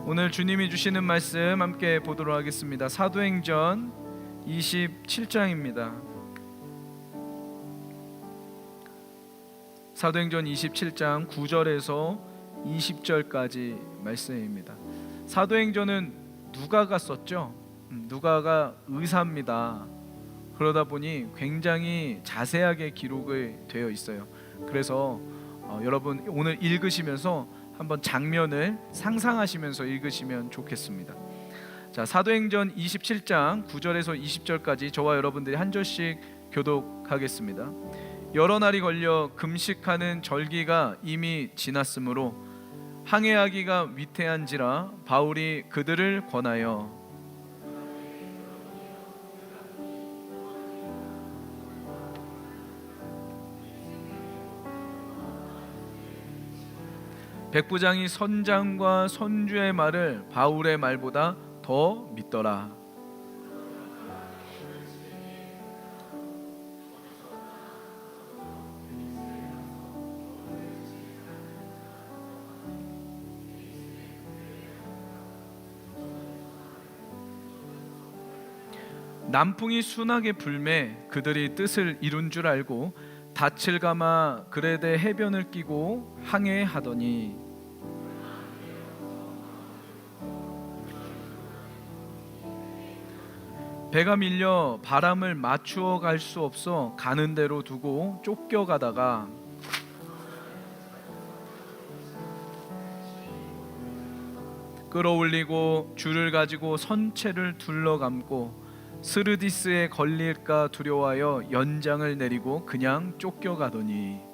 오늘 주님이 주시는 말씀 함께 보도록 하겠습니다. 사도행전 27장입니다. 사도행전 27장 9절에서 20절까지 말씀입니다. 사도행전은 누가가 썼죠. 누가가 의사입니다. 그러다 보니 굉장히 자세하게 기록이 되어 있어요. 그래서 여러분 오늘 읽으시면서 한번 장면을 상상하시면서 읽으시면 좋겠습니다. 자, 사도행전 27장 9절에서 20절까지 저와 여러분들이 한 절씩 교독하겠습니다. 여러 날이 걸려 금식하는 절기가 이미 지났으므로 항해하기가 위태한지라 바울이 그들을 권하여 백부장이 선장과 선주의 말을 바울의 말보다 더 믿더라. 남풍이 순하게 불매 그들이 뜻을 이룬 줄 알고 닻을 감아 그레데 해변을 끼고 항해하더니 배가 밀려 바람을 맞추어 갈 수 없어 가는 대로 두고 쫓겨가다가 끌어올리고 줄을 가지고 선체를 둘러감고 스르디스에 걸릴까 두려워하여 연장을 내리고 그냥 쫓겨가더니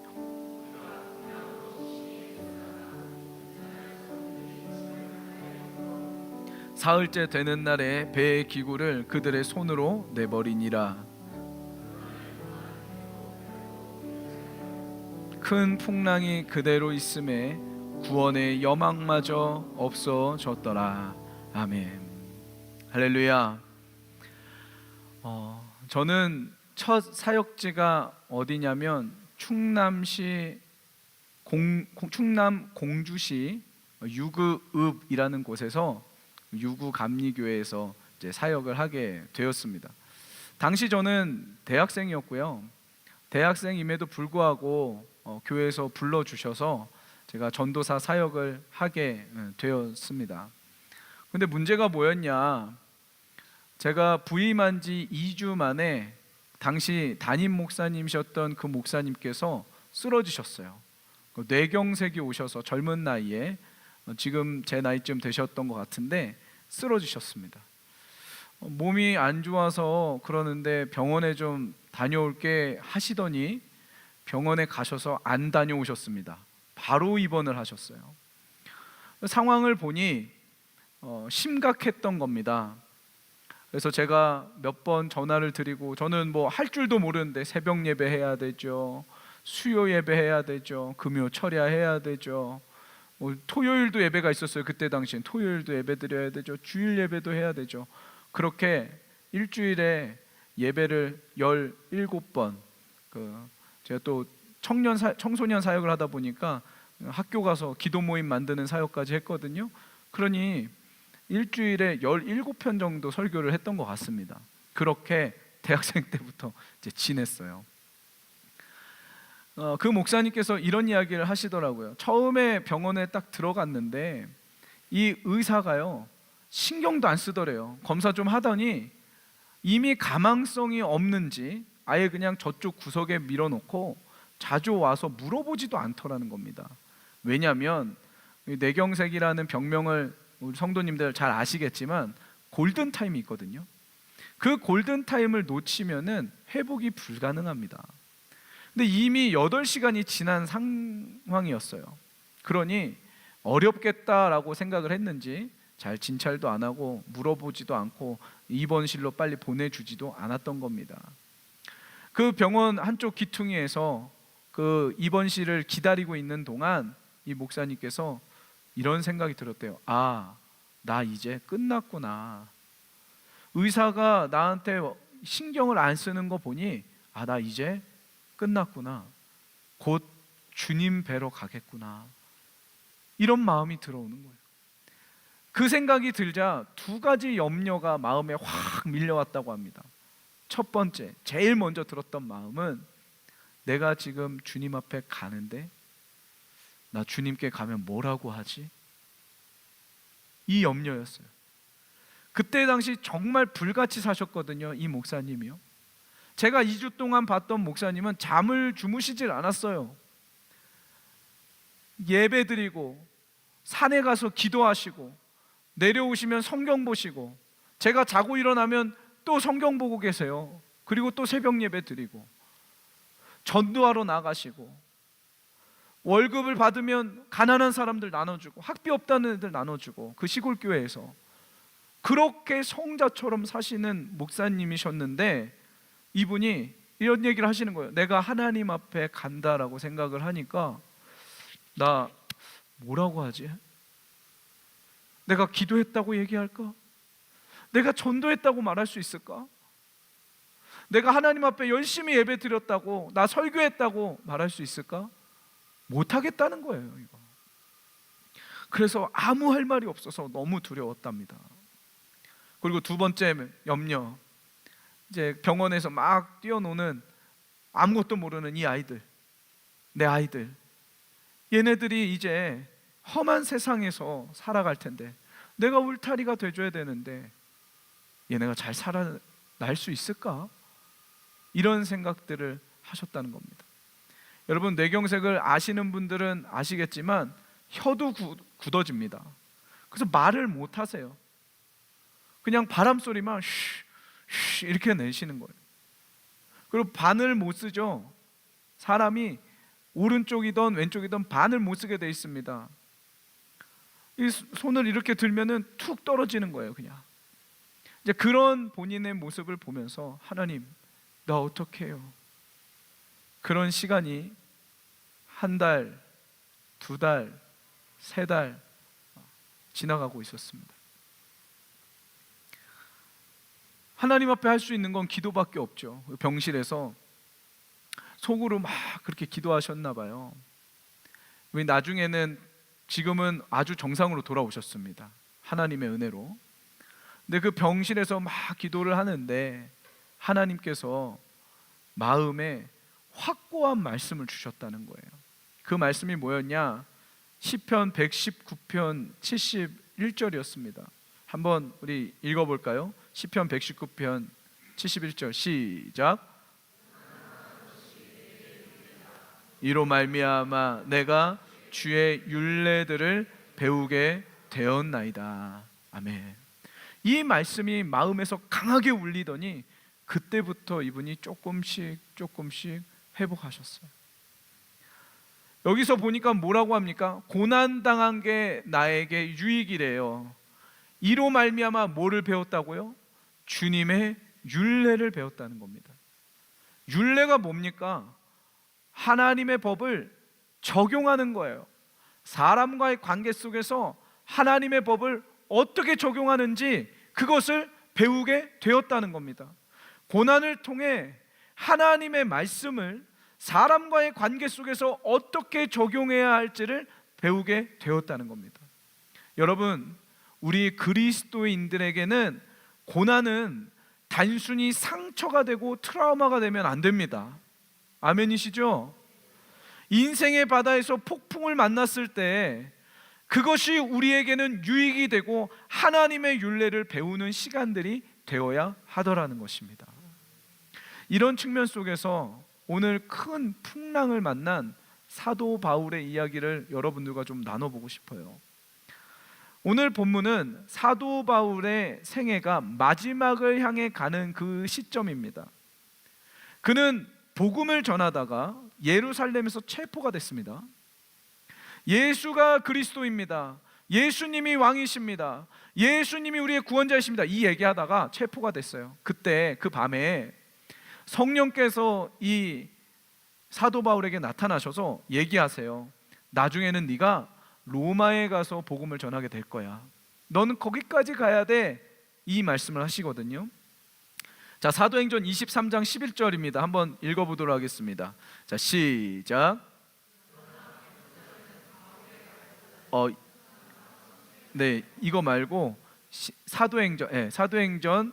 사흘째 되는 날에 배의 기구를 그들의 손으로 내버리니라. 큰 풍랑이 그대로 있음에 구원의 여망마저 없어졌더라. 아멘. 할렐루야. 저는 첫 사역지가 어디냐면 충남시 충남 공주시 유구읍이라는 곳에서 유구감리교회에서 이제 사역을 하게 되었습니다. 당시 저는 대학생이었고요. 대학생임에도 불구하고 교회에서 불러주셔서 제가 전도사 사역을 하게 되었습니다. 근데 문제가 뭐였냐? 제가 부임한 지 2주 만에 당시 담임 목사님이셨던 그 목사님께서 쓰러지셨어요. 뇌경색이 오셔서 젊은 나이에 지금 제 나이쯤 되셨던 것 같은데 쓰러지셨습니다. 몸이 안 좋아서 그러는데 병원에 좀 다녀올게 하시더니 병원에 가셔서 안 다녀오셨습니다. 바로 입원을 하셨어요. 상황을 보니 심각했던 겁니다. 그래서 제가 몇 번 전화를 드리고 저는 뭐 할 줄도 모르는데 새벽 예배 해야 되죠, 수요 예배 해야 되죠, 금요 철야 해야 되죠, 토요일도 예배가 있었어요. 그때 당시엔 토요일도 예배 드려야 되죠, 주일 예배도 해야 되죠. 그렇게 일주일에 예배를 17번, 제가 또 청소년 사역을 하다 보니까 학교 가서 기도 모임 만드는 사역까지 했거든요. 그러니 일주일에 17편 정도 설교를 했던 것 같습니다. 그렇게 대학생 때부터 이제 지냈어요. 그 목사님께서 이런 이야기를 하시더라고요. 처음에 병원에 딱 들어갔는데 이 의사가요 신경도 안 쓰더래요. 검사 좀 하더니 이미 가망성이 없는지 아예 그냥 저쪽 구석에 밀어놓고 자주 와서 물어보지도 않더라는 겁니다. 왜냐하면 뇌경색이라는 병명을 우리 성도님들 잘 아시겠지만 골든타임이 있거든요. 그 골든타임을 놓치면은 회복이 불가능합니다. 근데 이미 8시간이 지난 상황이었어요. 그러니 어렵겠다라고 생각을 했는지 잘 진찰도 안 하고 물어보지도 않고 입원실로 빨리 보내주지도 않았던 겁니다. 그 병원 한쪽 기퉁이에서 그 입원실을 기다리고 있는 동안 이 목사님께서 이런 생각이 들었대요. 아, 나 이제 끝났구나. 의사가 나한테 신경을 안 쓰는 거 보니 아, 나 이제 끝났구나. 곧 주님 뵈러 가겠구나. 이런 마음이 들어오는 거예요. 그 생각이 들자 두 가지 염려가 마음에 확 밀려왔다고 합니다. 첫 번째, 제일 먼저 들었던 마음은 내가 지금 주님 앞에 가는데 나 주님께 가면 뭐라고 하지? 이 염려였어요. 그때 당시 정말 불같이 사셨거든요, 이 목사님이요. 제가 2주 동안 봤던 목사님은 잠을 주무시질 않았어요. 예배 드리고 산에 가서 기도하시고 내려오시면 성경 보시고, 제가 자고 일어나면 또 성경 보고 계세요. 그리고 또 새벽 예배 드리고 전도하러 나가시고, 월급을 받으면 가난한 사람들 나눠주고, 학비 없다는 애들 나눠주고, 그 시골 교회에서 그렇게 성자처럼 사시는 목사님이셨는데, 이분이 이런 얘기를 하시는 거예요. 내가 하나님 앞에 간다라고 생각을 하니까 나 뭐라고 하지? 내가 기도했다고 얘기할까? 내가 전도했다고 말할 수 있을까? 내가 하나님 앞에 열심히 예배 드렸다고, 나 설교했다고 말할 수 있을까? 못하겠다는 거예요, 이거. 그래서 아무 할 말이 없어서 너무 두려웠답니다. 그리고 두 번째 염려, 이제 병원에서 막 뛰어노는 아무것도 모르는 이 아이들, 내 아이들, 얘네들이 이제 험한 세상에서 살아갈 텐데 내가 울타리가 돼줘야 되는데 얘네가 잘 살아날 수 있을까? 이런 생각들을 하셨다는 겁니다. 여러분, 뇌경색을 아시는 분들은 아시겠지만 혀도 굳어집니다. 그래서 말을 못 하세요. 그냥 바람 소리만 쉬 이렇게 내시는 거예요. 그리고 반을 못 쓰죠. 사람이 오른쪽이든 왼쪽이든 반을 못 쓰게 돼 있습니다. 이 손을 이렇게 들면은 툭 떨어지는 거예요, 그냥. 이제 그런 본인의 모습을 보면서 하나님, 나 어떻게 해요? 그런 시간이 한 달, 두 달, 세 달 지나가고 있었습니다. 하나님 앞에 할 수 있는 건 기도밖에 없죠. 병실에서 속으로 막 그렇게 기도하셨나 봐요. 왜 나중에는, 지금은 아주 정상으로 돌아오셨습니다, 하나님의 은혜로. 근데 그 병실에서 막 기도를 하는데 하나님께서 마음에 확고한 말씀을 주셨다는 거예요. 그 말씀이 뭐였냐? 시편 119편 71절이었습니다. 한번 우리 읽어볼까요? 시편 119편 71절 시작. 이로 말미암아 내가 주의 율례들을 배우게 되었나이다. 아멘. 이 말씀이 마음에서 강하게 울리더니 그때부터 이분이 조금씩 회복하셨어요. 여기서 보니까 뭐라고 합니까? 고난당한 게 나에게 유익이래요. 이로 말미암아 뭐를 배웠다고요? 주님의 율례를 배웠다는 겁니다. 율례가 뭡니까? 하나님의 법을 적용하는 거예요. 사람과의 관계 속에서 하나님의 법을 어떻게 적용하는지 그것을 배우게 되었다는 겁니다. 고난을 통해 하나님의 말씀을 사람과의 관계 속에서 어떻게 적용해야 할지를 배우게 되었다는 겁니다. 여러분, 우리 그리스도인들에게는 고난은 단순히 상처가 되고 트라우마가 되면 안 됩니다. 아멘이시죠? 인생의 바다에서 폭풍을 만났을 때 그것이 우리에게는 유익이 되고 하나님의 율례를 배우는 시간들이 되어야 하더라는 것입니다. 이런 측면 속에서 오늘 큰 풍랑을 만난 사도 바울의 이야기를 여러분들과 좀 나눠보고 싶어요. 오늘 본문은 사도 바울의 생애가 마지막을 향해 가는 그 시점입니다. 그는 복음을 전하다가 예루살렘에서 체포가 됐습니다. 예수가 그리스도입니다. 예수님이 왕이십니다. 예수님이 우리의 구원자이십니다. 이 얘기하다가 체포가 됐어요. 그때 그 밤에 성령께서 이 사도 바울에게 나타나셔서 얘기하세요. 나중에는 네가 로마에 가서 복음을 전하게 될 거야. 너는 거기까지 가야 돼. 이 말씀을 하시거든요. 자, 사도행전 23장 11절입니다. 한번 읽어보도록 하겠습니다. 자, 시작. 네, 이거 말고 사도행전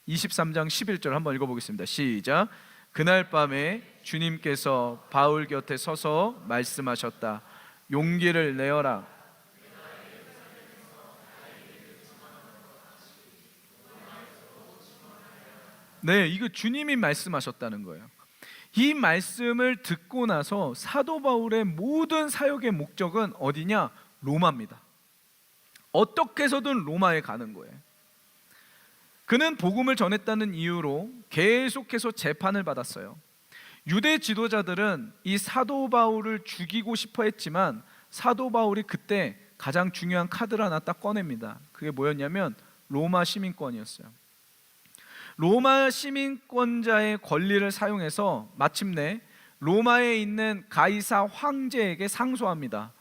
23장 11절 한번 읽어보겠습니다. 시작. 그날 밤에 주님께서 바울 곁에 서서 말씀하셨다. 용기를 내어라. 네, 이거 주님이 말씀하셨다는 거예요. 이 말씀을 듣고 나서 사도 바울의 모든 사역의 목적은 어디냐? 로마입니다. 어떻게 해서든 로마에 가는 거예요. 그는 복음을 전했다는 이유로 계속해서 재판을 받았어요. 유대 지도자들은 이 사도 바울을 죽이고 싶어 했지만 사도 바울이 그때 가장 중요한 카드를 하나 딱 꺼냅니다. 그게 뭐였냐면 로마 시민권이었어요. 로마 시민권자의 권리를 사용해서 마침내 로마에 있는 가이사 황제에게 상소합니다.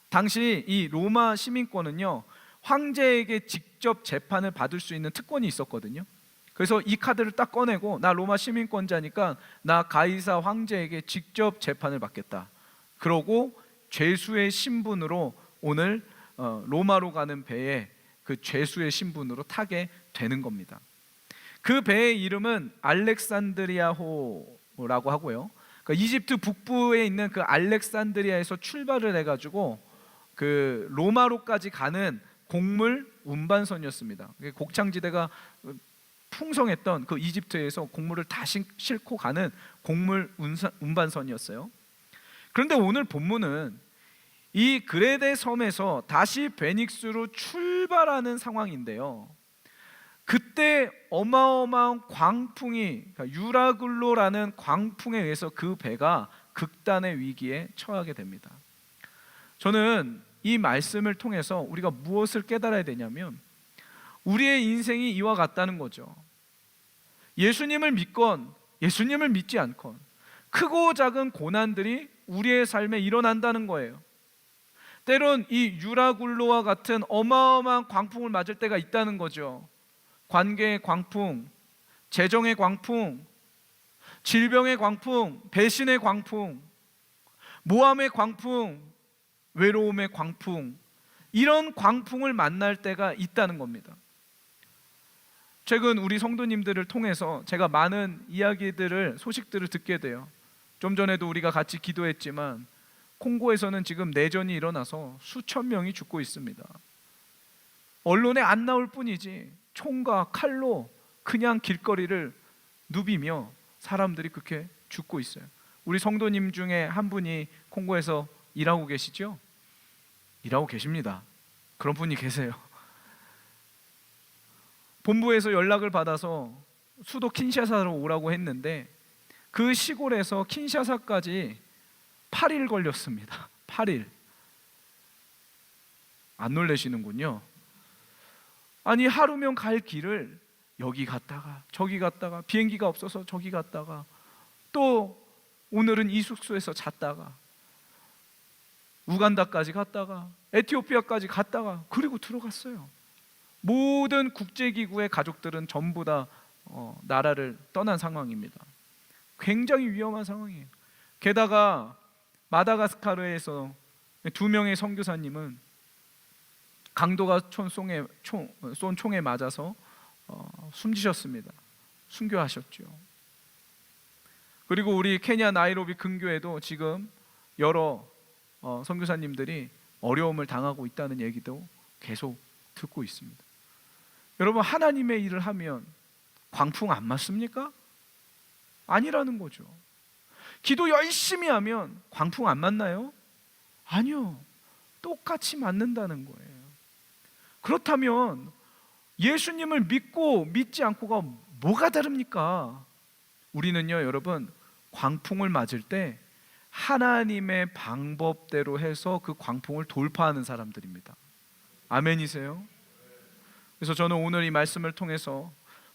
당시 이 로마 시민권은요, 황제에게 직접 재판을 받을 수 있는 특권이 있었거든요. 그래서 이 카드를 딱 꺼내고 나 로마 시민권자니까 나 가이사 황제에게 직접 재판을 받겠다. 그러고 죄수의 신분으로 오늘 로마로 가는 배에 그 죄수의 신분으로 타게 되는 겁니다. 그 배의 이름은 알렉산드리아호라고 하고요. 그러니까 이집트 북부에 있는 그 알렉산드리아에서 출발을 해가지고 그 로마로까지 가는 곡물 운반선이었습니다. 곡창지대가 풍성했던 그 이집트에서 곡물을 다 싣고 가는 곡물 운반선이었어요. 그런데 오늘 본문은 이 그레데 섬에서 다시 베닉스로 출발하는 상황인데요. 그때 어마어마한 광풍이, 그러니까 유라굴로라는 광풍에 의해서 그 배가 극단의 위기에 처하게 됩니다. 저는 이 말씀을 통해서 우리가 무엇을 깨달아야 되냐면 우리의 인생이 이와 같다는 거죠. 예수님을 믿건 예수님을 믿지 않건 크고 작은 고난들이 우리의 삶에 일어난다는 거예요. 때론 이 유라굴로와 같은 어마어마한 광풍을 맞을 때가 있다는 거죠. 관계의 광풍, 재정의 광풍, 질병의 광풍, 배신의 광풍, 모함의 광풍, 외로움의 광풍, 이런 광풍을 만날 때가 있다는 겁니다. 최근 우리 성도님들을 통해서 제가 많은 소식들을 듣게 돼요. 좀 전에도 우리가 같이 기도했지만 콩고에서는 지금 내전이 일어나서 수천 명이 죽고 있습니다. 언론에 안 나올 뿐이지 총과 칼로 그냥 길거리를 누비며 사람들이 그렇게 죽고 있어요. 우리 성도님 중에 한 분이 콩고에서 일하고 계시죠? 일하고 계십니다. 그런 분이 계세요. 본부에서 연락을 받아서 수도 킨샤사로 오라고 했는데 그 시골에서 킨샤사까지 8일 걸렸습니다. 8일. 안 놀라시는군요. 아니 하루면 갈 길을 여기 갔다가 저기 갔다가 비행기가 없어서 저기 갔다가 또 오늘은 이 숙소에서 잤다가 우간다까지 갔다가 에티오피아까지 갔다가 그리고 들어갔어요. 모든 국제기구의 가족들은 전부 다 나라를 떠난 상황입니다. 굉장히 위험한 상황이에요. 게다가 마다가스카르에서 2명의 선교사님은 강도가 쏜 총에 맞아서 숨지셨습니다. 순교하셨죠. 그리고 우리 케냐 나이로비 근교에도 지금 여러 선교사님들이 어려움을 당하고 있다는 얘기도 계속 듣고 있습니다. 여러분, 하나님의 일을 하면 광풍 안 맞습니까? 아니라는 거죠. 기도 열심히 하면 광풍 안 맞나요? 아니요. 똑같이 맞는다는 거예요. 그렇다면 예수님을 믿고 믿지 않고가 뭐가 다릅니까? 우리는요, 여러분, 광풍을 맞을 때 하나님의 방법대로 해서 그 광풍을 돌파하는 사람들입니다. 아멘이세요? 그래서 저는 오늘 이 말씀을 통해서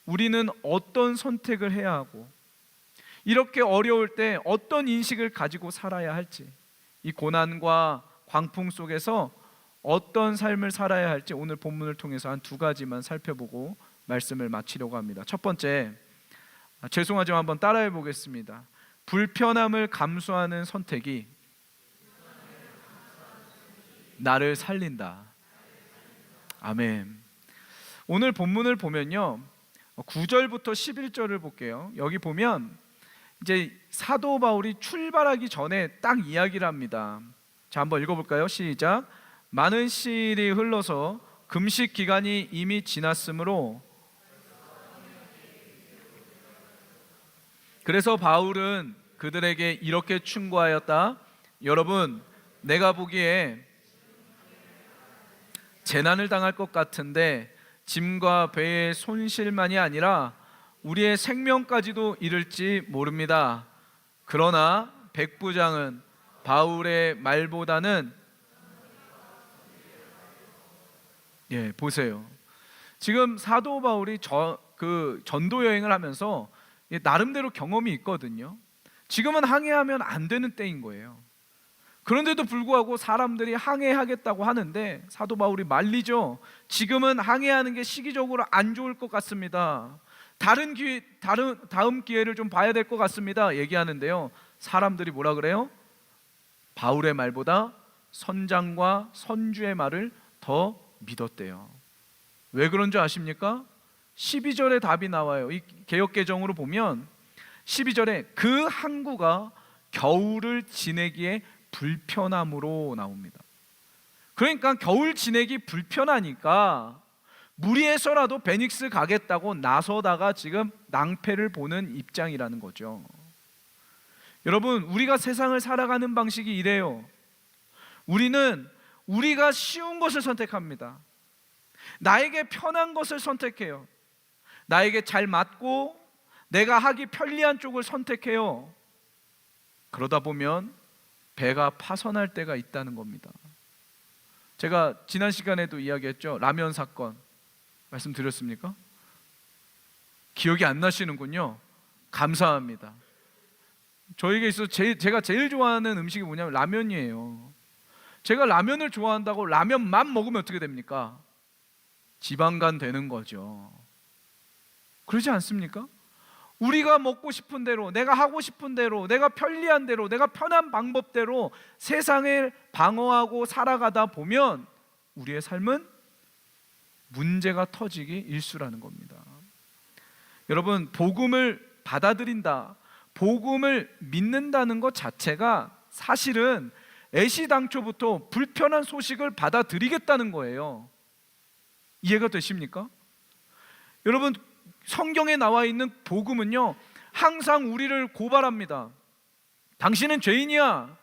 우리는 어떤 선택을 해야 하고 이렇게 어려울 때 어떤 인식을 가지고 살아야 할지, 이 고난과 광풍 속에서 어떤 삶을 살아야 할지 오늘 본문을 통해서 한 2가지만 살펴보고 말씀을 마치려고 합니다. 첫 번째, 죄송하지만 한번 따라해 보겠습니다. 불편함을 감수하는 선택이 나를 살린다. 아멘. 오늘 본문을 보면요, 9절부터 11절을 볼게요. 여기 보면 이제 사도 바울이 출발하기 전에 딱 이야기를 합니다. 자, 한번 읽어볼까요? 시작. 많은 시일이 흘러서 금식 기간이 이미 지났으므로 그래서 바울은 그들에게 이렇게 충고하였다. 여러분, 내가 보기에 재난을 당할 것 같은데 짐과 배의 손실만이 아니라 우리의 생명까지도 이를지 모릅니다. 그러나 백부장은 바울의 말보다는 보세요. 지금 사도 바울이 전도 여행을 하면서 나름대로 경험이 있거든요. 지금은 항해하면 안 되는 때인 거예요. 그런데도 불구하고 사람들이 항해하겠다고 하는데 사도 바울이 말리죠. 지금은 항해하는 게 시기적으로 안 좋을 것 같습니다. 다음 기회를 좀 봐야 될 것 같습니다. 얘기하는데요. 사람들이 뭐라 그래요? 바울의 말보다 선장과 선주의 말을 더 믿었대요. 왜 그런 줄 아십니까? 12절에 답이 나와요. 이 개역개정으로 보면 12절에 그 항구가 겨울을 지내기에 불편함으로 나옵니다. 그러니까 겨울 지내기 불편하니까 무리해서라도 베닉스 가겠다고 나서다가 지금 낭패를 보는 입장이라는 거죠. 여러분, 우리가 세상을 살아가는 방식이 이래요. 우리가 쉬운 것을 선택합니다. 나에게 편한 것을 선택해요. 나에게 잘 맞고 내가 하기 편리한 쪽을 선택해요. 그러다 보면 배가 파선할 때가 있다는 겁니다. 제가 지난 시간에도 이야기했죠. 라면 사건 말씀드렸습니까? 기억이 안 나시는군요. 감사합니다. 저에게 있어서 제가 제일 좋아하는 음식이 뭐냐면 라면이에요. 제가 라면을 좋아한다고 라면만 먹으면 어떻게 됩니까? 지방간 되는 거죠. 그러지 않습니까? 우리가 먹고 싶은 대로, 내가 하고 싶은 대로, 내가 편리한 대로, 내가 편한 방법대로 세상을 방어하고 살아가다 보면 우리의 삶은 문제가 터지기 일쑤라는 겁니다. 여러분, 복음을 받아들인다, 복음을 믿는다는 것 자체가 사실은 애시당초부터 불편한 소식을 받아들이겠다는 거예요. 이해가 되십니까? 여러분, 성경에 나와 있는 복음은요, 항상 우리를 고발합니다. 당신은 죄인이야.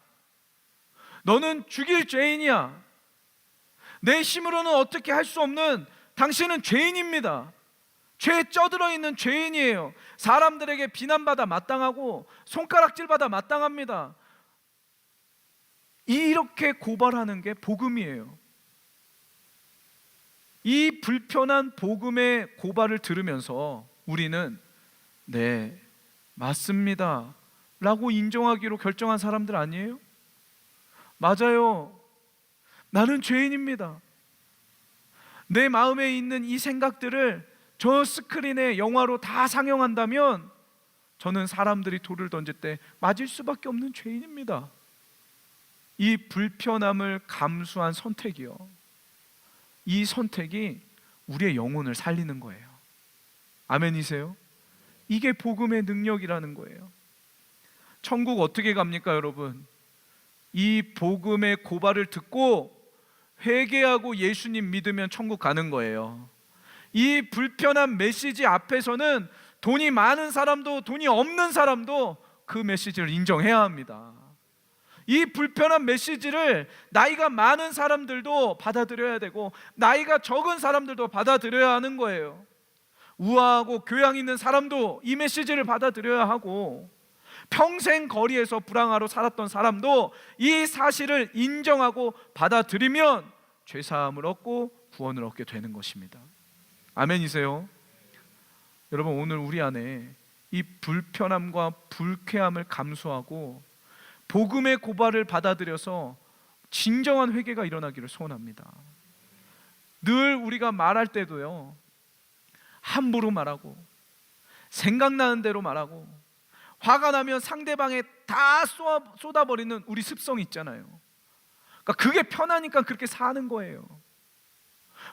너는 죽일 죄인이야. 내 힘으로는 어떻게 할 수 없는 당신은 죄인입니다. 죄에 쩌들어 있는 죄인이에요. 사람들에게 비난받아 마땅하고 손가락질받아 마땅합니다. 이렇게 고발하는 게 복음이에요. 이 불편한 복음의 고발을 들으면서 우리는 네, 맞습니다 라고 인정하기로 결정한 사람들 아니에요? 맞아요. 나는 죄인입니다. 내 마음에 있는 이 생각들을 저 스크린에 영화로 다 상영한다면 저는 사람들이 돌을 던질 때 맞을 수밖에 없는 죄인입니다. 이 불편함을 감수한 선택이요, 이 선택이 우리의 영혼을 살리는 거예요. 아멘이세요? 이게 복음의 능력이라는 거예요. 천국 어떻게 갑니까, 여러분? 이 복음의 고발을 듣고 회개하고 예수님 믿으면 천국 가는 거예요. 이 불편한 메시지 앞에서는 돈이 많은 사람도 돈이 없는 사람도 그 메시지를 인정해야 합니다. 이 불편한 메시지를 나이가 많은 사람들도 받아들여야 되고 나이가 적은 사람들도 받아들여야 하는 거예요. 우아하고 교양 있는 사람도 이 메시지를 받아들여야 하고 평생 거리에서 불황하러 살았던 사람도 이 사실을 인정하고 받아들이면 죄사함을 얻고 구원을 얻게 되는 것입니다. 아멘이세요? 여러분, 오늘 우리 안에 이 불편함과 불쾌함을 감수하고 복음의 고발을 받아들여서 진정한 회개가 일어나기를 소원합니다. 늘 우리가 말할 때도요, 함부로 말하고 생각나는 대로 말하고 화가 나면 상대방에 다 쏟아버리는 우리 습성이 있잖아요. 그러니까 그게 편하니까 그렇게 사는 거예요.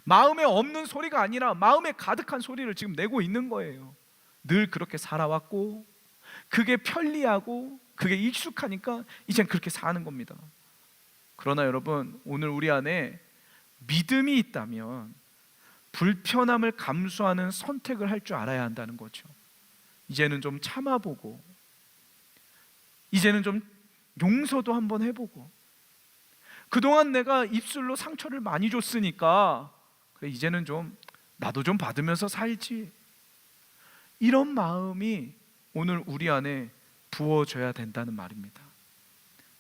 마음에 없는 소리가 아니라 마음에 가득한 소리를 지금 내고 있는 거예요. 늘 그렇게 살아왔고 그게 편리하고 그게 익숙하니까 이젠 그렇게 사는 겁니다. 그러나 여러분, 오늘 우리 안에 믿음이 있다면 불편함을 감수하는 선택을 할 줄 알아야 한다는 거죠. 이제는 좀 참아보고, 이제는 좀 용서도 한번 해보고, 그동안 내가 입술로 상처를 많이 줬으니까 그래, 이제는 좀 나도 좀 받으면서 살지, 이런 마음이 오늘 우리 안에 부어져야 된다는 말입니다.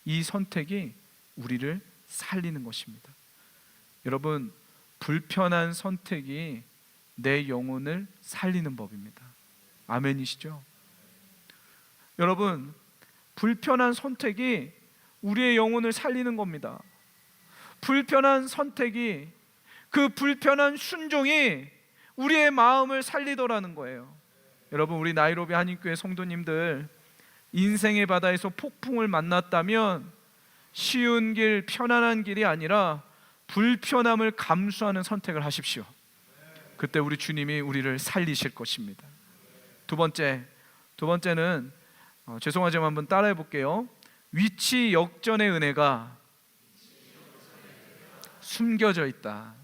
이 선택이 우리를 살리는 것입니다. 여러분, 불편한 선택이 내 영혼을 살리는 법입니다. 아멘이시죠? 여러분, 불편한 선택이 우리의 영혼을 살리는 겁니다. 불편한 선택이, 그 불편한 순종이 우리의 마음을 살리더라는 거예요. 여러분, 우리 나이로비 한인교회 성도님들, 인생의 바다에서 폭풍을 만났다면 쉬운 길, 편안한 길이 아니라 불편함을 감수하는 선택을 하십시오. 그때 우리 주님이 우리를 살리실 것입니다. 두 번째는 죄송하지만 한번 따라해 볼게요. 위치 역전의 은혜가 숨겨져 있다.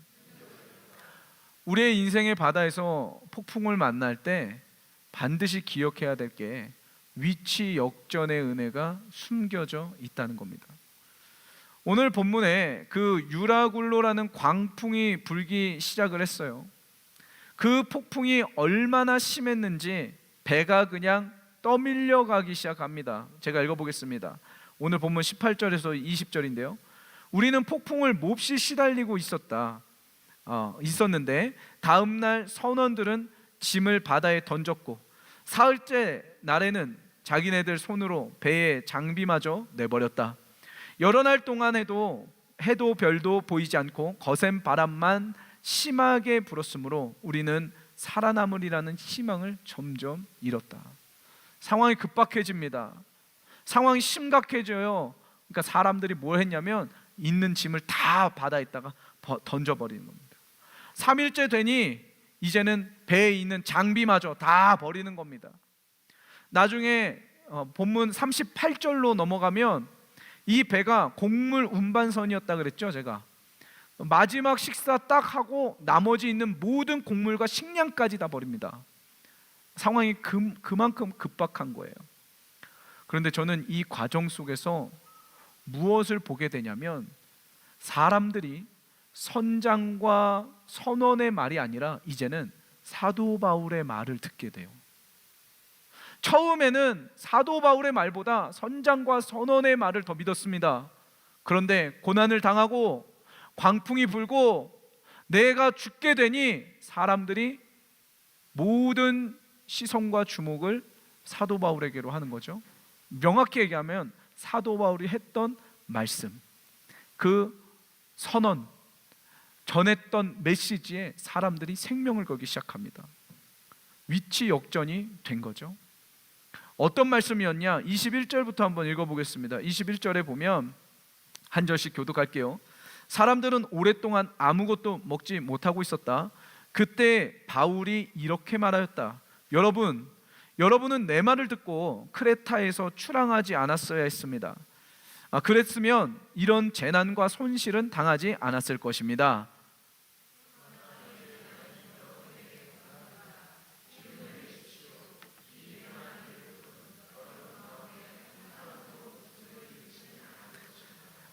우리의 인생의 바다에서 폭풍을 만날 때 반드시 기억해야 될 게 위치 역전의 은혜가 숨겨져 있다는 겁니다. 오늘 본문에 그 유라굴로라는 광풍이 불기 시작을 했어요. 그 폭풍이 얼마나 심했는지 배가 그냥 떠밀려 가기 시작합니다. 제가 읽어보겠습니다. 오늘 본문 18절에서 20절인데요. 우리는 폭풍을 몹시 시달리고 있었는데 다음날 선원들은 짐을 바다에 던졌고 사흘째 날에는 자기네들 손으로 배의 장비마저 내버렸다. 여러 날 동안 해도 별도 보이지 않고 거센 바람만 심하게 불었으므로 우리는 살아남으리라는 희망을 점점 잃었다. 상황이 급박해집니다. 상황이 심각해져요. 그러니까 사람들이 뭘 했냐면 있는 짐을 다 바다에다가 던져버리는 겁니다. 3일째 되니 이제는 배에 있는 장비마저 다 버리는 겁니다. 나중에 본문 38절로 넘어가면 이 배가 곡물 운반선이었다 그랬죠. 제가 마지막 식사 딱 하고 나머지 있는 모든 곡물과 식량까지 다 버립니다. 상황이 그만큼 급박한 거예요. 그런데 저는 이 과정 속에서 무엇을 보게 되냐면 사람들이 선장과 선원의 말이 아니라 이제는 사도 바울의 말을 듣게 돼요. 처음에는 사도 바울의 말보다 선장과 선원의 말을 더 믿었습니다. 그런데 고난을 당하고 광풍이 불고 내가 죽게 되니 사람들이 모든 시선과 주목을 사도 바울에게로 하는 거죠. 명확히 얘기하면 사도 바울이 했던 말씀, 그 선언, 전했던 메시지에 사람들이 생명을 걸기 시작합니다. 위치 역전이 된 거죠. 어떤 말씀이었냐? 21절부터 한번 읽어보겠습니다. 21절에 보면 한 절씩 교독할게요. 사람들은 오랫동안 아무것도 먹지 못하고 있었다. 그때 바울이 이렇게 말하였다. 여러분은 내 말을 듣고 크레타에서 출항하지 않았어야 했습니다. 그랬으면 이런 재난과 손실은 당하지 않았을 것입니다.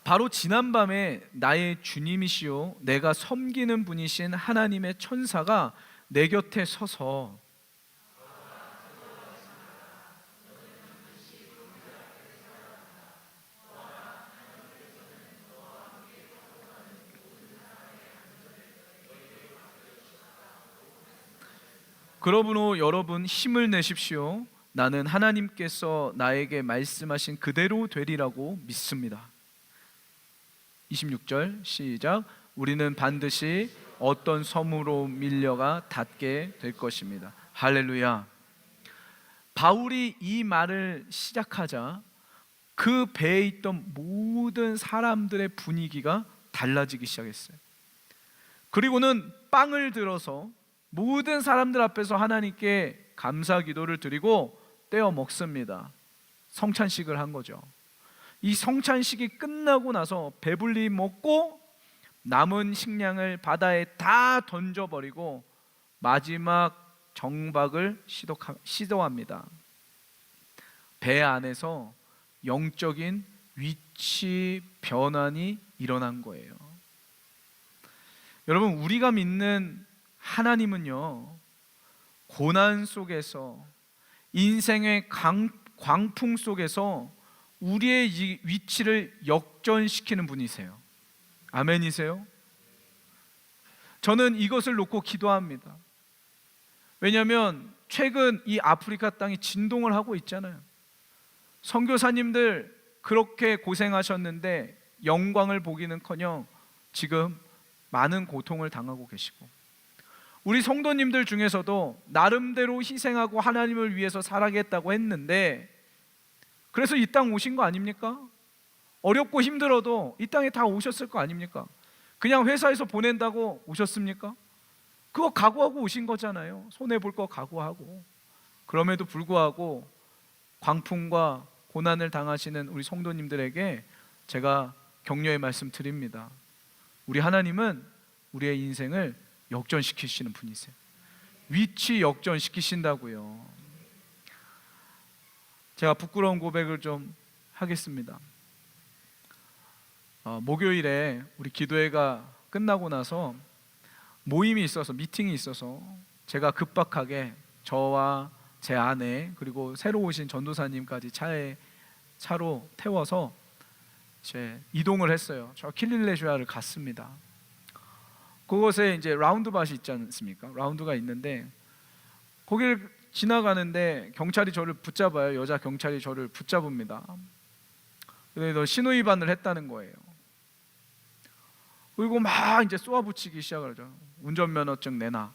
바로 지난밤에 나의 주님이시요 내가 섬기는 분이신 하나님의 천사가 내 곁에 서서 그러므로 여러분 힘을 내십시오. 나는 하나님께서 나에게 말씀하신 그대로 되리라고 믿습니다. 26절 시작. 우리는 반드시 어떤 섬으로 밀려가 닿게 될 것입니다. 할렐루야. 바울이 이 말을 시작하자 그 배에 있던 모든 사람들의 분위기가 달라지기 시작했어요. 그리고는 빵을 들어서 모든 사람들 앞에서 하나님께 감사 기도를 드리고 떼어 먹습니다. 성찬식을 한 거죠. 이 성찬식이 끝나고 나서 배불리 먹고 남은 식량을 바다에 다 던져버리고 마지막 정박을 시도합니다. 배 안에서 영적인 위치 변환이 일어난 거예요. 여러분, 우리가 믿는 하나님은요, 고난 속에서, 인생의 광풍 속에서 우리의 이 위치를 역전시키는 분이세요. 아멘이세요? 저는 이것을 놓고 기도합니다. 왜냐하면 최근 이 아프리카 땅이 진동을 하고 있잖아요. 선교사님들 그렇게 고생하셨는데 영광을 보기는커녕 지금 많은 고통을 당하고 계시고, 우리 성도님들 중에서도 나름대로 희생하고 하나님을 위해서 살아겠다고 했는데, 그래서 이 땅 오신 거 아닙니까? 어렵고 힘들어도 이 땅에 다 오셨을 거 아닙니까? 그냥 회사에서 보낸다고 오셨습니까? 그거 각오하고 오신 거잖아요. 손해볼 거 각오하고. 그럼에도 불구하고 광풍과 고난을 당하시는 우리 성도님들에게 제가 격려의 말씀 드립니다. 우리 하나님은 우리의 인생을 역전시키시는 분이세요. 위치 역전시키신다고요. 제가 부끄러운 고백을 좀 하겠습니다. 목요일에 우리 기도회가 끝나고 나서 모임이 있어서, 미팅이 있어서 제가 급박하게 저와 제 아내 그리고 새로 오신 전도사님까지 차로 태워서 이제 이동을 했어요. 저 킬릴레시아를 갔습니다. 그곳에 이제 라운드밭이 있지 않습니까? 라운드가 있는데 거기를 지나가는데 경찰이 저를 붙잡아요. 여자 경찰이 저를 붙잡습니다. 그래서 신호 위반을 했다는 거예요. 그리고 막 이제 쏘아붙이기 시작을 하죠. 운전면허증 내놔,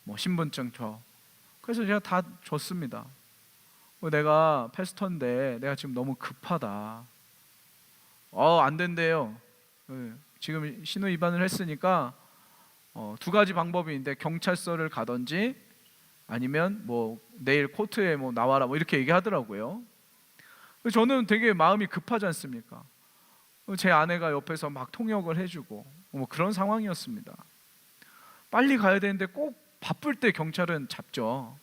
뭐 신분증 줘. 그래서 제가 다 줬습니다. 내가 패스터인데 내가 지금 너무 급하다. 안 된대요. 지금 신호 위반을 했으니까 두 가지 방법이 있는데, 경찰서를 가든지 아니면 뭐 내일 코트에 뭐 나와라, 뭐 이렇게 얘기하더라고요. 저는 되게 마음이 급하지 않습니까? 제 아내가 옆에서 막 통역을 해주고 뭐 그런 상황이었습니다. 빨리 가야 되는데 꼭 바쁠 때 경찰은 잡죠.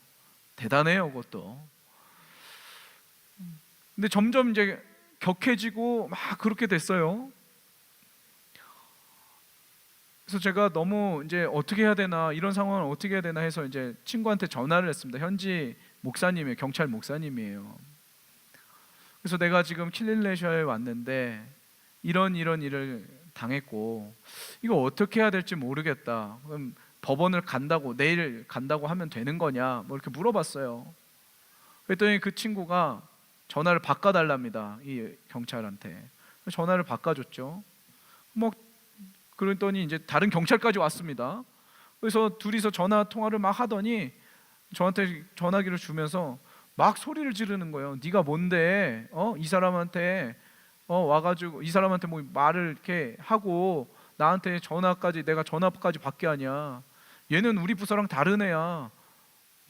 대단해요, 그것도. 근데 점점 이제 격해지고 막 그렇게 됐어요. 그래서 제가 너무 이제 어떻게 해야 되나, 이런 상황을 어떻게 해야 되나 해서 이제 친구한테 전화를 했습니다. 현지 목사님이에요. 경찰 목사님이에요. 그래서 내가 지금 킬릴레시아에 왔는데 이런 일을 당했고 이거 어떻게 해야 될지 모르겠다. 그럼 법원을 간다고, 내일 간다고 하면 되는 거냐, 뭐 이렇게 물어봤어요. 그랬더니 그 친구가 전화를 바꿔달랍니다. 이 경찰한테. 전화를 바꿔줬죠. 뭐 그랬더니 이제 다른 경찰까지 왔습니다. 그래서 둘이서 전화 통화를 막 하더니 저한테 전화기를 주면서 막 소리를 지르는 거예요. 네가 뭔데? 이 사람한테 와가지고 이 사람한테 뭐 말을 이렇게 하고 나한테 내가 전화까지 받게 하냐? 얘는 우리 부서랑 다른 애야.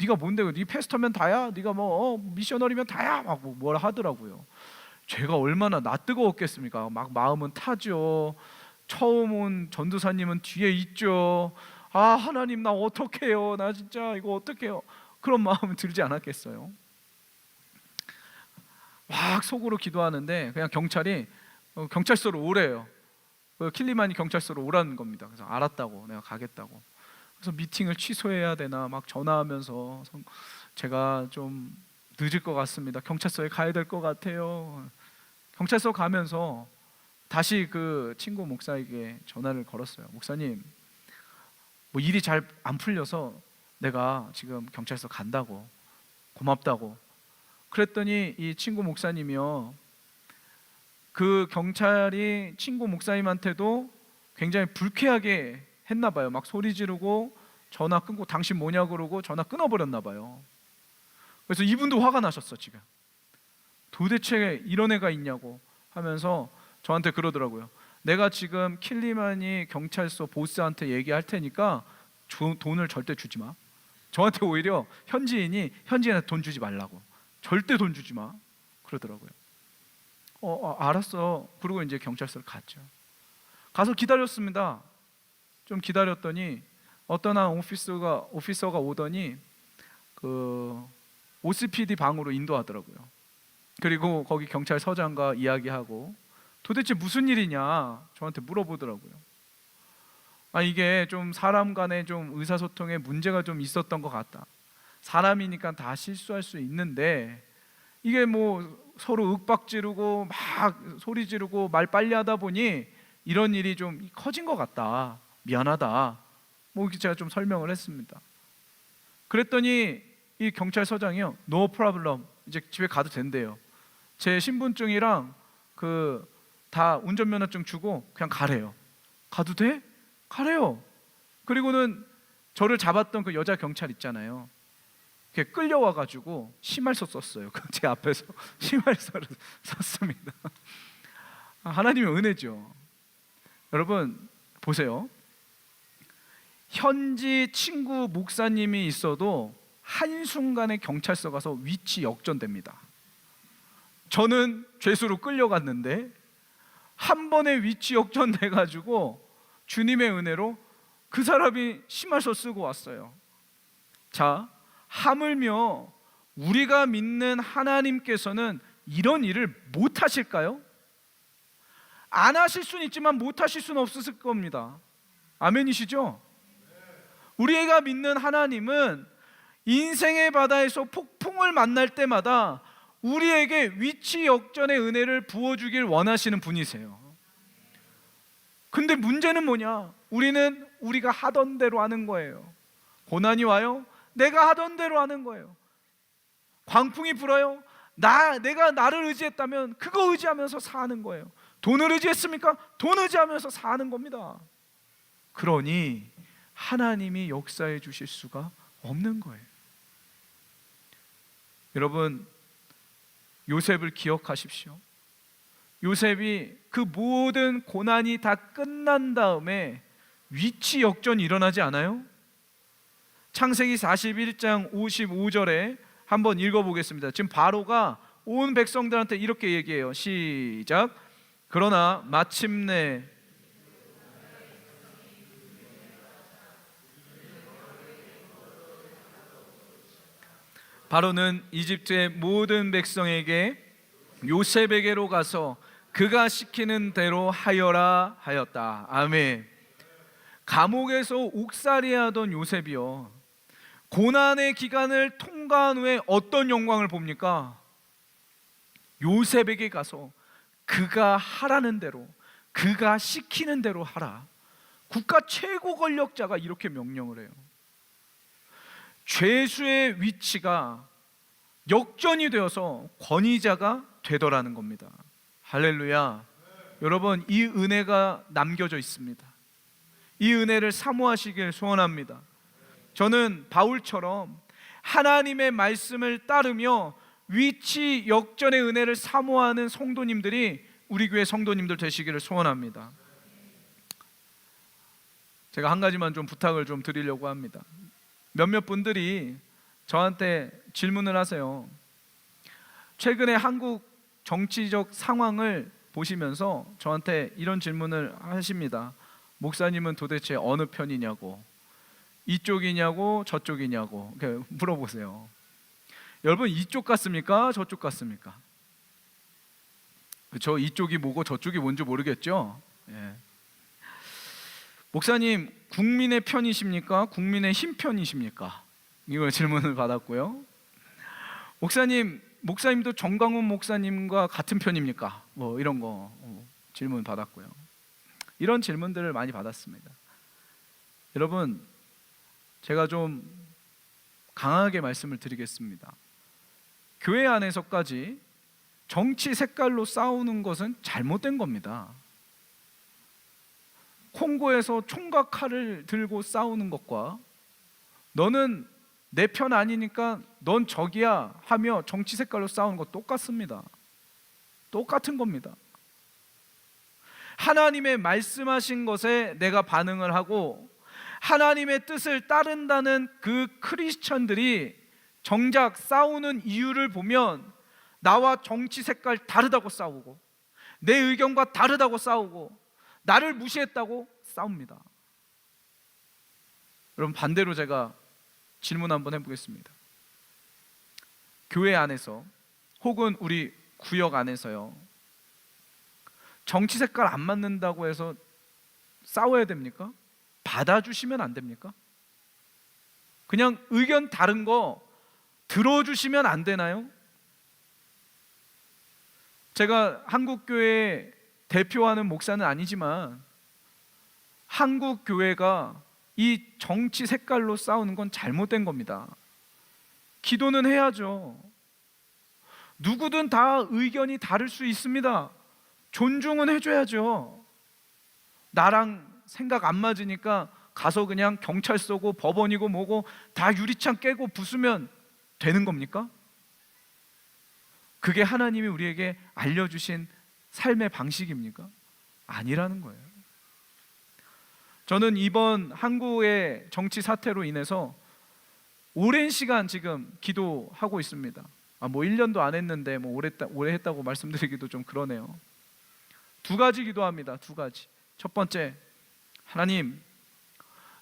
네가 뭔데? 네 패스터면 다야? 네가 뭐 미셔너리면 다야? 막 뭐라 하더라고요. 제가 얼마나 낯뜨거웠겠습니까? 막 마음은 타죠. 처음 온 전도사님은 뒤에 있죠. 하나님, 나 어떡해요? 나 진짜 이거 어떡해요? 그런 마음은 들지 않았겠어요? 막 속으로 기도하는데 그냥 경찰이 경찰서로 오래요. 킬리만이 경찰서로 오라는 겁니다. 그래서 알았다고, 내가 가겠다고. 그래서 미팅을 취소해야 되나 막 전화하면서 제가 좀 늦을 것 같습니다. 경찰서에 가야 될 것 같아요. 경찰서 가면서 다시 그 친구 목사에게 전화를 걸었어요. 목사님, 뭐 일이 잘 안 풀려서 내가 지금 경찰서 간다고, 고맙다고. 그랬더니 이 친구 목사님이요, 그 경찰이 친구 목사님한테도 굉장히 불쾌하게 했나 봐요. 막 소리 지르고 전화 끊고 당신 뭐냐 그러고 전화 끊어버렸나 봐요. 그래서 이분도 화가 나셨어. 지금 도대체 이런 애가 있냐고 하면서 저한테 그러더라고요. 내가 지금 킬리마니 경찰서 보스한테 얘기할 테니까 돈을 절대 주지 마. 저한테 오히려 현지인한테 돈 주지 말라고, 절대 돈 주지 마 그러더라고요. 알았어. 그리고 이제 경찰서를 갔죠. 가서 기다렸습니다. 좀 기다렸더니 어떤 한 오피서가 오더니 그 OCPD 방으로 인도하더라고요. 그리고 거기 경찰서장과 이야기하고 도대체 무슨 일이냐 저한테 물어보더라고요. 이게 좀 사람 간에 좀 의사소통에 문제가 좀 있었던 것 같다. 사람이니까 다 실수할 수 있는데 이게 뭐 서로 윽박지르고 막 소리 지르고 말 빨리 하다 보니 이런 일이 좀 커진 것 같다. 미안하다. 뭐 제가 좀 설명을 했습니다. 그랬더니 이 경찰서장이요, No problem. 이제 집에 가도 된대요. 제 신분증이랑 다 운전면허증 주고 그냥 가래요. 가도 돼? 가래요. 그리고는 저를 잡았던 그 여자 경찰 있잖아요. 끌려와가지고 심할서 썼어요. 제 앞에서 심할서를 썼습니다. 하나님의 은혜죠. 여러분 보세요. 현지 친구 목사님이 있어도 한순간에 경찰서 가서 위치 역전됩니다. 저는 죄수로 끌려갔는데 한 번에 위치 역전돼가지고 주님의 은혜로 그 사람이 심할서 쓰고 왔어요. 자, 하물며 우리가 믿는 하나님께서는 이런 일을 못 하실까요? 안 하실 수는 있지만 못 하실 수는 없을 겁니다. 아멘이시죠? 우리가 믿는 하나님은 인생의 바다에서 폭풍을 만날 때마다 우리에게 위치 역전의 은혜를 부어주길 원하시는 분이세요. 근데 문제는 뭐냐? 우리는 우리가 하던 대로 하는 거예요. 고난이 와요? 내가 하던 대로 하는 거예요. 광풍이 불어요? 내가 나를 의지했다면 그거 의지하면서 사는 거예요. 돈을 의지했습니까? 돈 의지하면서 사는 겁니다. 그러니 하나님이 역사해 주실 수가 없는 거예요. 여러분, 요셉을 기억하십시오. 요셉이 그 모든 고난이 다 끝난 다음에 위치 역전이 일어나지 않아요? 창세기 41장 55절에 한번 읽어보겠습니다. 지금 바로가 온 백성들한테 이렇게 얘기해요. 시작. 그러나 마침내 바로는 이집트의 모든 백성에게 요셉에게로 가서 그가 시키는 대로 하여라 하였다. 아멘. 감옥에서 옥살이하던 요셉이요, 고난의 기간을 통과한 후에 어떤 영광을 봅니까? 요셉에게 가서 그가 하라는 대로, 그가 시키는 대로 하라. 국가 최고 권력자가 이렇게 명령을 해요. 죄수의 위치가 역전이 되어서 권위자가 되더라는 겁니다. 할렐루야. 여러분, 이 은혜가 남겨져 있습니다. 이 은혜를 사모하시길 소원합니다. 저는 바울처럼 하나님의 말씀을 따르며 위치 역전의 은혜를 사모하는 성도님들이 우리 교회 성도님들 되시기를 소원합니다. 제가 한 가지만 좀 부탁을 좀 드리려고 합니다. 몇몇 분들이 저한테 질문을 하세요. 최근에 한국 정치적 상황을 보시면서 저한테 이런 질문을 하십니다. 목사님은 도대체 어느 편이냐고, 이쪽이냐고 저쪽이냐고 이렇게 물어보세요. 여러분, 이쪽 같습니까? 저쪽 같습니까? 그렇죠? 이쪽이 뭐고 저쪽이 뭔지 모르겠죠? 예. 목사님, 국민의 편이십니까? 국민의 힘 편이십니까? 이걸 질문을 받았고요. 목사님도 정광훈 목사님과 같은 편입니까? 뭐 이런 거 질문 받았고요. 이런 질문들을 많이 받았습니다. 여러분, 제가 좀 강하게 말씀을 드리겠습니다. 교회 안에서까지 정치 색깔로 싸우는 것은 잘못된 겁니다. 콩고에서 총과 칼을 들고 싸우는 것과 너는 내 편 아니니까 넌 적이야 하며 정치 색깔로 싸우는 것 똑같습니다. 똑같은 겁니다. 하나님의 말씀하신 것에 내가 반응을 하고 하나님의 뜻을 따른다는 그 크리스천들이 정작 싸우는 이유를 보면 나와 정치 색깔 다르다고 싸우고 내 의견과 다르다고 싸우고 나를 무시했다고 싸웁니다. 여러분, 반대로 제가 질문 한번 해보겠습니다. 교회 안에서 혹은 우리 구역 안에서요, 정치 색깔 안 맞는다고 해서 싸워야 됩니까? 받아주시면 안 됩니까? 그냥 의견 다른 거 들어주시면 안 되나요? 제가 한국교회 대표하는 목사는 아니지만 한국교회가 이 정치 색깔로 싸우는 건 잘못된 겁니다. 기도는 해야죠. 누구든 다 의견이 다를 수 있습니다. 존중은 해줘야죠. 나랑 생각 안 맞으니까 가서 그냥 경찰서고 법원이고 뭐고 다 유리창 깨고 부수면 되는 겁니까? 그게 하나님이 우리에게 알려주신 삶의 방식입니까? 아니라는 거예요. 저는 이번 한국의 정치 사태로 인해서 오랜 시간 지금 기도하고 있습니다. 뭐 1년도 안 했는데 뭐 오래 했다고 말씀드리기도 좀 그러네요. 두 가지 기도합니다. 두 가지. 첫 번째, 하나님,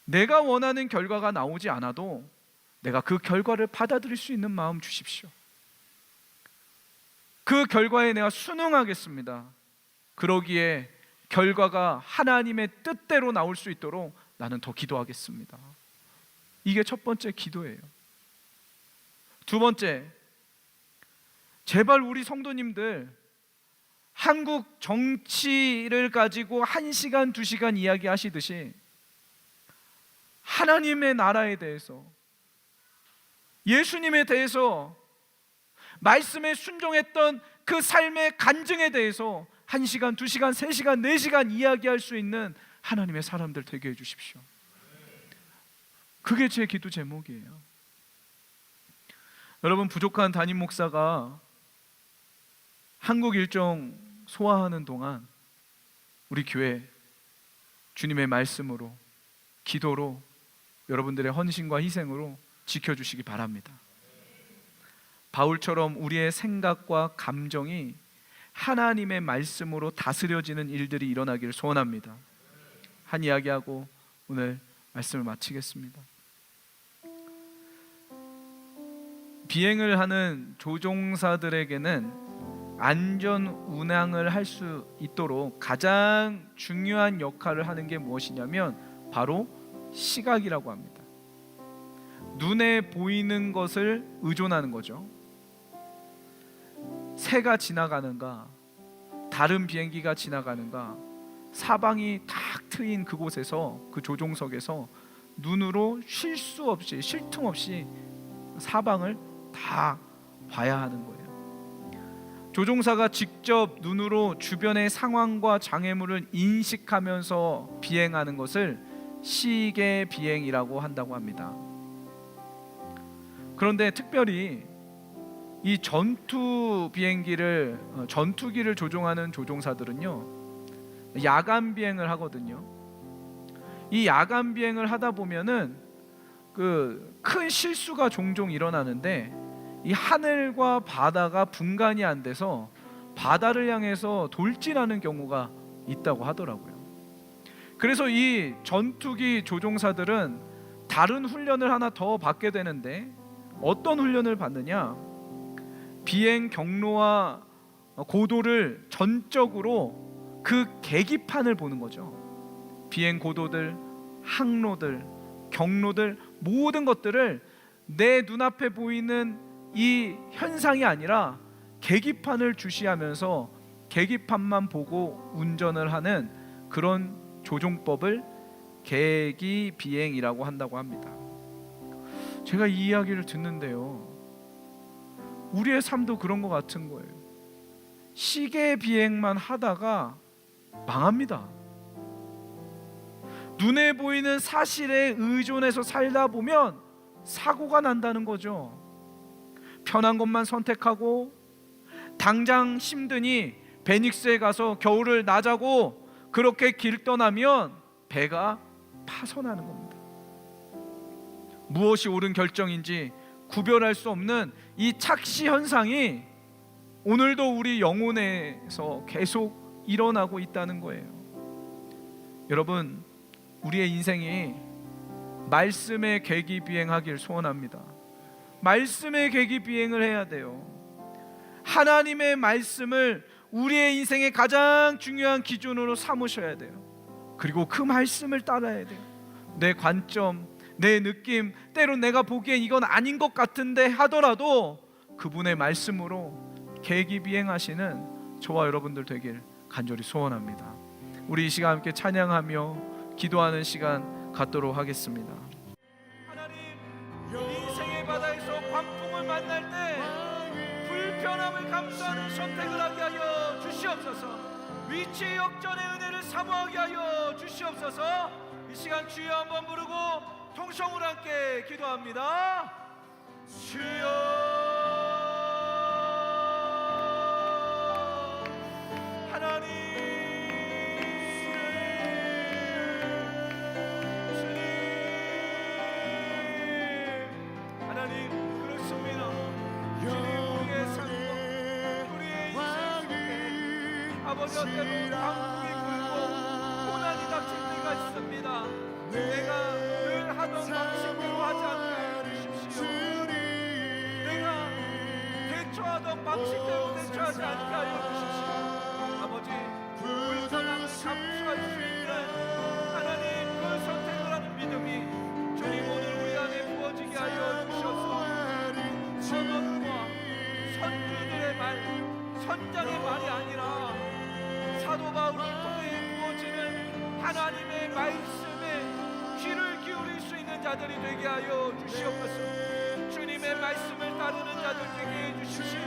내가 원하는 결과가 나오지 않아도 내가 그 결과를 받아들일 수 있는 마음 주십시오. 그 결과에 내가 순응하겠습니다. 그러기에 결과가 하나님의 뜻대로 나올 수 있도록 나는 더 기도하겠습니다. 이게 첫 번째 기도예요. 두 번째, 제발 우리 성도님들 한국 정치를 가지고 1시간, 2시간 이야기하시듯이 하나님의 나라에 대해서, 예수님에 대해서, 말씀에 순종했던 그 삶의 간증에 대해서 1시간, 2시간, 3시간, 4시간 이야기할 수 있는 하나님의 사람들 되게 해주십시오. 그게 제 기도 제목이에요. 여러분, 부족한 담임 목사가 한국 일정 소화하는 동안 우리 교회 주님의 말씀으로, 기도로, 여러분들의 헌신과 희생으로 지켜주시기 바랍니다. 바울처럼 우리의 생각과 감정이 하나님의 말씀으로 다스려지는 일들이 일어나기를 소원합니다. 한 이야기하고 오늘 말씀을 마치겠습니다. 비행을 하는 조종사들에게는 안전 운항을 할 수 있도록 가장 중요한 역할을 하는 게 무엇이냐면 바로 시각이라고 합니다. 눈에 보이는 것을 의존하는 거죠. 새가 지나가는가, 다른 비행기가 지나가는가, 사방이 탁 트인 그곳에서, 그 조종석에서 눈으로 쉴 수 없이, 쉴 틈 없이 사방을 다 봐야 하는 거예요. 조종사가 직접 눈으로 주변의 상황과 장애물을 인식하면서 비행하는 것을 시계 비행이라고 한다고 합니다. 그런데 특별히 이 전투기를 조종하는 조종사들은요, 야간 비행을 하거든요. 이 야간 비행을 하다 보면은 그 큰 실수가 종종 일어나는데 이 하늘과 바다가 분간이 안 돼서 바다를 향해서 돌진하는 경우가 있다고 하더라고요. 그래서 이 전투기 조종사들은 다른 훈련을 하나 더 받게 되는데, 어떤 훈련을 받느냐? 비행 경로와 고도를 전적으로 그 계기판을 보는 거죠. 비행 고도들, 항로들, 경로들, 모든 것들을 내 눈앞에 보이는 이 현상이 아니라 계기판을 주시하면서 계기판만 보고 운전을 하는 그런 조종법을 계기 비행이라고 한다고 합니다. 제가 이 이야기를 듣는데요, 우리의 삶도 그런 것 같은 거예요. 시계 비행만 하다가 망합니다. 눈에 보이는 사실에 의존해서 살다 보면 사고가 난다는 거죠. 편한 것만 선택하고 당장 힘드니 베닉스에 가서 겨울을 나자고 그렇게 길 떠나면 배가 파손하는 겁니다. 무엇이 옳은 결정인지 구별할 수 없는 이 착시 현상이 오늘도 우리 영혼에서 계속 일어나고 있다는 거예요. 여러분, 우리의 인생이 말씀의 계기비행하길 소원합니다. 말씀의 계기비행을 해야 돼요. 하나님의 말씀을 우리의 인생의 가장 중요한 기준으로 삼으셔야 돼요. 그리고 그 말씀을 따라야 돼요. 내 관점, 내 느낌, 때론 내가 보기엔 이건 아닌 것 같은데 하더라도 그분의 말씀으로 계기비행하시는 저와 여러분들 되길 간절히 소원합니다. 우리 이 시간 함께 찬양하며 기도하는 시간 갖도록 하겠습니다. 하나님, 인생의 바다에서 광풍을 만날 때 불편함을 감수하는 선택을 하게 하여 주시옵소서. 위치 역전의 은혜를 사모하게 하여 주시옵소서. 이 시간 주여 한번 부르고 통성으로 함께 기도합니다. 주여, 하나님, 주님, 하나님, 그렇습니다. 주님, 우리의 삶과 우리의 인생 속에 아버지 때로 광풍이 불고 고난이 닥칠 때가 있습니다. 내가 늘 하던 방식대로 하지 않게 해주십시오. 내가 대처하던 방식대로 대처하지 않게 하여 주십시오. 아버지, 불편함을 감수할 수 있는 하나님 그 선택을 하는 믿음이 주님 오늘 우리 안에 부어지게 하여 주셔서 선언과 선주들의 말, 선장의 말이 아니라 사도 바울을 통해 부어지는 하나님의 말씀에 귀를 기울일 수 있는 자들이 되게 하여 주시옵소서. 주님의 말씀을 따르는 자들 되게 해주십시오.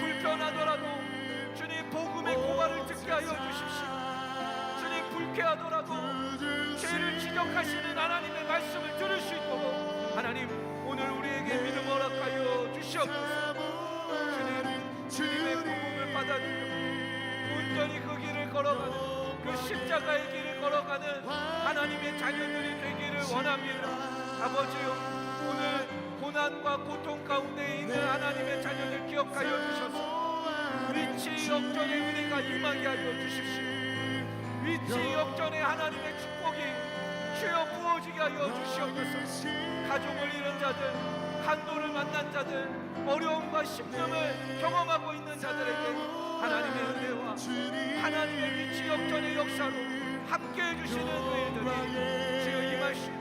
불편하더라도 주님 복음의 고발을 듣게 하여 주십시오. 주님 불쾌하더라도 죄를 지적하시는 하나님의 말씀을 들을 수 있도록 하나님 오늘 우리에게 믿음 허락하여 주시옵소서. 주님, 주님의 복음을 받아들여 온전히 그 길을 걸어가는 그 십자가의 길을 걸어가는 하나님의 자녀들이 되기를 원합니다. 아버지요, 오늘 고난과 고통 가운데 있는 하나님의 자녀들 기억하여 주셔서 위치 역전의 은혜가 임하게 하여 주십시오. 위치 역전의 하나님의 축복이 주여 부어지게 하여 주시옵소서. 가족을 잃은 자들, 간도를 만난 자들, 어려움과 심령을 경험하고 있는 자들에게 하나님의 은혜와 하나님의 위치 역전의 역사로 함께해 주시는 일들이 주여 임하시고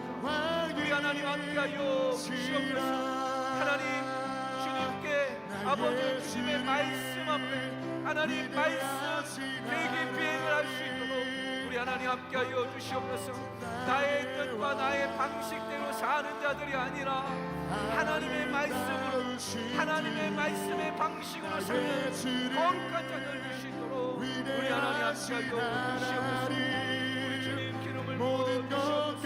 우리 하나님 함께하여 주시옵소서. 하나님, 주님께 아버지 주님의 말씀 앞에 하나님 말씀 대기 비행을 할 수 있도록 우리 하나님 함께하여 주시옵소서. 나의 뜻과 나의 방식대로 사는 자들이 아니라 하나님의 말씀으로 하나님의 말씀의 방식으로 사는 거룩한 자들 될 수 있도록 우리 하나님 함께하여 주시옵소서. 우리 주님 기름을 부어 주시옵소서.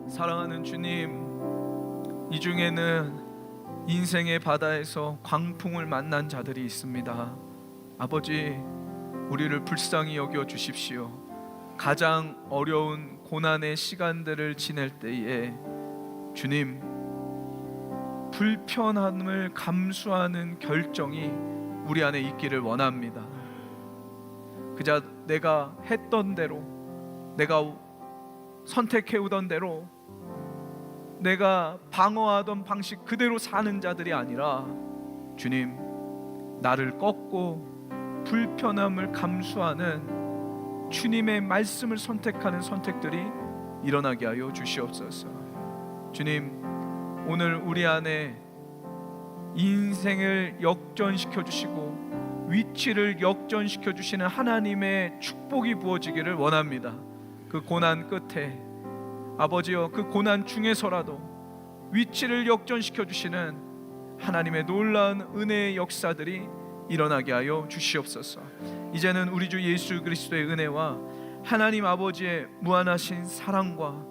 사랑하는 주님, 이 중에는 인생의 바다에서 광풍을 만난 자들이 있습니다. 아버지, 우리를 불쌍히 여겨 주십시오. 가장 어려운 고난의 시간들을 지낼 때에 주님, 불편함을 감수하는 결정이 우리 안에 있기를 원합니다. 그저 내가 했던 대로, 내가 선택해오던 대로, 내가 방어하던 방식 그대로 사는 자들이 아니라 주님, 나를 꺾고 불편함을 감수하는 주님의 말씀을 선택하는 선택들이 일어나게 하여 주시옵소서. 주님, 오늘 우리 안에 인생을 역전시켜 주시고 위치를 역전시켜 주시는 하나님의 축복이 부어지기를 원합니다. 그 고난 끝에 아버지여, 그 고난 중에서라도 위치를 역전시켜 주시는 하나님의 놀라운 은혜의 역사들이 일어나게 하여 주시옵소서. 이제는 우리 주 예수 그리스도의 은혜와 하나님 아버지의 무한하신 사랑과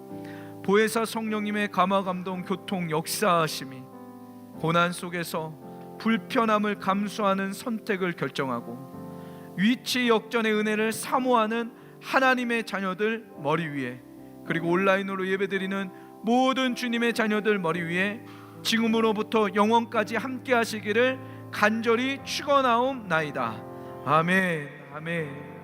보혜사 성령님의 감화 감동 교통 역사하심이 고난 속에서 불편함을 감수하는 선택을 결정하고 위치 역전의 은혜를 사모하는 하나님의 자녀들 머리 위에, 그리고 온라인으로 예배드리는 모든 주님의 자녀들 머리 위에 지금으로부터 영원까지 함께 하시기를 간절히 축원하옵나이다. 아멘. 아멘.